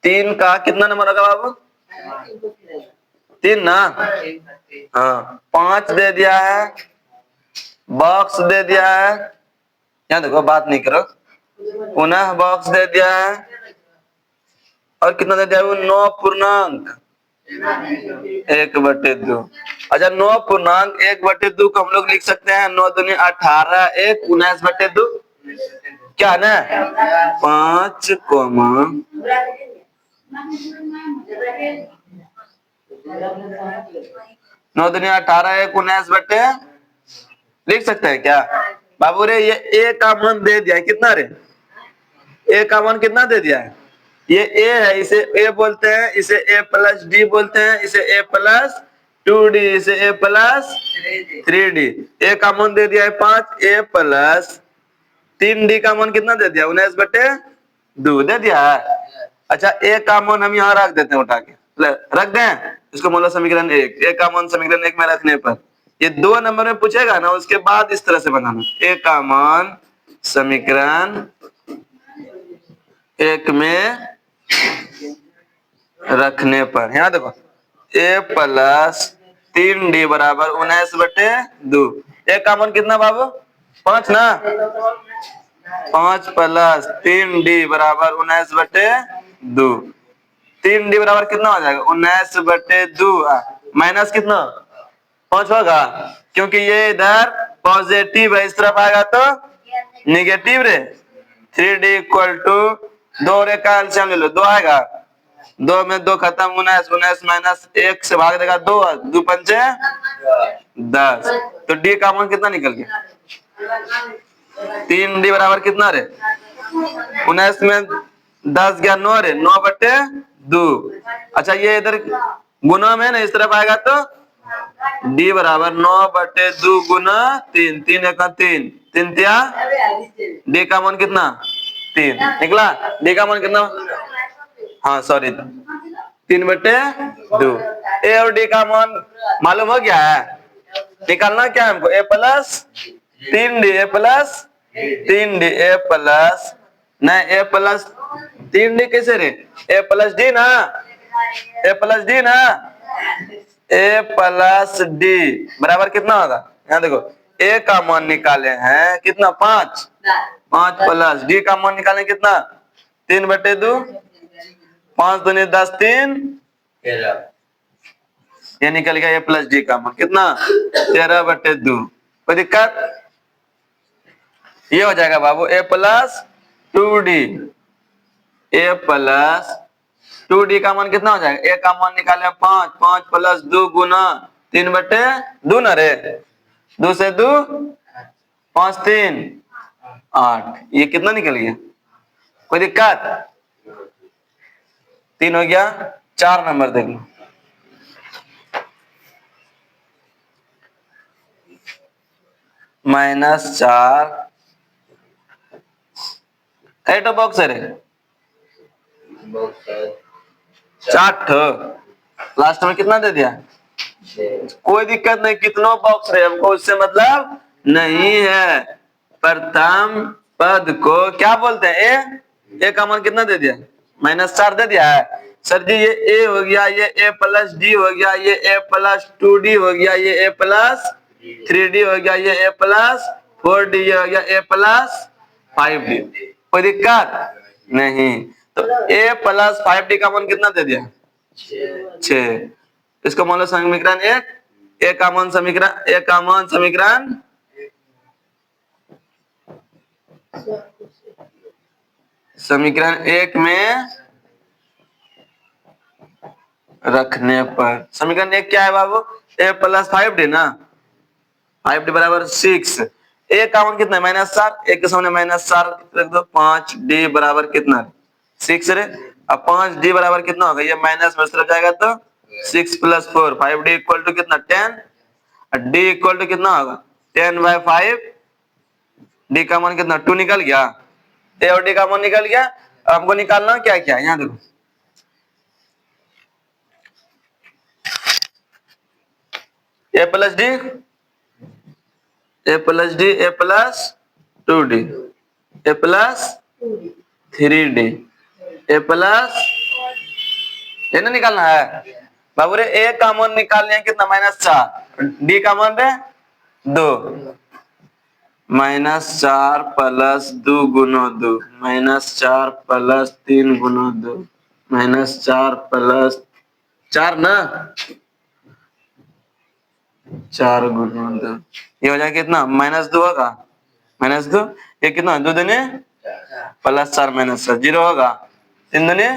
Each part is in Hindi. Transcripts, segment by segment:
3 का कितना नंबर होगा बाबू? 3 ना। हाँ 5 दे दिया है, बॉक्स दे दिया है, यहाँ देखो बात नहीं करो, पुनः बॉक्स दे दिया है, और कितना दे दिया है? 9 पूर्णांक 1/2। अच्छा 9 पूर्णांक 1/2 को हम लोग लिख सकते हैं 9 दूनी 18, 1 19/2, क्या है ना 5, 9 दूनी 18, 1 19/, लिख सकते हैं क्या बाबू रे? ये ए का मान दे दिया है, कितना रे? ए का मान कितना दे दिया है? ये ए है, इसे ए बोलते हैं, इसे ए प्लस डी बोलते हैं, इसे ए प्लस 2d, इसे ए प्लस 3d। ए का मान दे दिया है 5, ए प्लस 3d का मान कितना दे दिया? 19/2 दे दिया है। अच्छा ए का मान हम यहाँ रख देते हैं, उठा के रख दें इसको, मतलब समीकरण 1, ए का मान समीकरण 1 में रखने पर ये 2 नंबर में पूछेगा ना, उसके बाद इस तरह से बनाना, ए का मान समीकरण 1 में रखने पर, यहाँ देखो ए प्लस 3d बराबर 19/2। ए का मान कितना बाबू? 5 ना। 5 प्लस 3d बराबर 19/2। 3d बराबर कितना हो जाएगा? 19/2 माइनस कितना 5 होगा, क्योंकि ये इधर पॉजिटिव है, इस तरफ आएगा तो निगेटिव रे। 3d इक्वल टू 2 रे का एलसीएम ले लो, 2 आएगा, 2 में 2 खत्म, 19 माइनस 1 से भाग देगा 2, 2 पंचे 10, तो डी का मान कितना निकल गया? 3d बराबर कितना रे? 19 में 10 गया 9 रे, 9/2। अच्छा ये इधर गुना में ना, इस तरफ आएगा तो d बराबर 9/2 गुना 3, 3 एक 3, 3 तिया, d का मान कितना? 3 निकला। d का मान कितना? हाँ सॉरी 3/2। ए और डी का मान मालूम हो गया है, निकालना क्या है हमको? ए प्लस 3d, ए प्लस 3d, ए प्लस नहीं, ए प्लस 3d कैसे रे? ए प्लस डी ना, ए प्लस डी ना, ए प्लस डी बराबर कितना होगा? यहाँ देखो ए का मान निकाले हैं कितना? 5, 5 प्लस डी का मान निकाले कितना? 3/2, 5 दूनी 10, 3 ये निकल गया। ए प्लस डी का मान कितना? 13/2। कोई दिक्कत? ये हो जाएगा बाबू ए प्लस 2d, ए प्लस 2d का मान कितना हो जाएगा? ए का मान निकाले 5, 5 प्लस 2 गुना 3/2 ना रे, 2 से 2 5 3 8, ये कितना निकल गया? कोई दिक्कत? 3 हो गया। 4 नंबर देख लो, -4 एटो बॉक्स है रे, 4 लास्ट में कितना दे दिया? कोई दिक्कत नहीं, कितनों बॉक्स रहे हमको उससे मतलब नहीं है। प्रथम पद को क्या बोलते हैं? ए का मान कितना दे दिया? -4 दे दिया है। सर जी ये ए हो गया, ये ए प्लस डी हो गया, ये ए प्लस 2d हो गया, ये ए प्लस 3d हो गया, ये ए प्लस 4d हो गया, ए प्लस 5d। कोई दिक्कत नहीं। तो ए प्लस 5d का मान कितना दे दिया? 6। इसको मान लो समीकरण 1, ए का मान समीकरण, ए का मान समीकरण समीकरण 1 में रखने पर, समीकरण 1 क्या है बाबू? ए प्लस 5d ना, 5d बराबर 6। ए का मान कितना है? -4, एक के सामने -4 रख दो, 5d बराबर कितना? 6 रे। अब 5d बराबर कितना होगा? ये माइनस में तरफ जाएगा तो 6 + 4, 5d इक्वल टू कितना? 10। d इक्वल टू कितना होगा? 10/5। d का मान कितना? 2 निकल गया। ए और d का मान निकल गया। अब हमको निकालना क्या क्या? यहाँ देखो ए प्लस डी, ए प्लस डी, ए प्लस 2d, ए प्लस 3d, ए प्लस ये ना निकालना है बाबू रे। ए का मान निकाल लिया कितना -4, डी का मान रे 2, -4 + 2 गुना 2, -4 + 3 गुना 2, -4 + 4 ना 4 गुना 2, ये हो जाएगा कितना -2 होगा, -2, ये कितना 2 दूनी +4 -4 0 होगा, 3 दूनी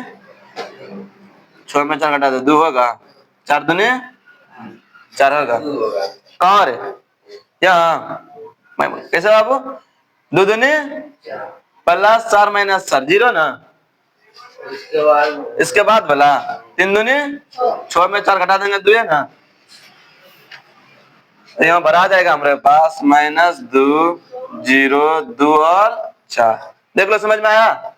6 में 4 घटा दो 2 होगा, 4 दूनी 4 होगा, कहाँ रे यहाँ कैसे बाबू 2 दूनी +4 -4 0 ना, इसके बाद बोला 3 दूनी 6 में 4 घटा देंगे 2 है ना, तो यहाँ भरा जाएगा हमारे पास -2 0 2 और 4। देख लो समझ में आया।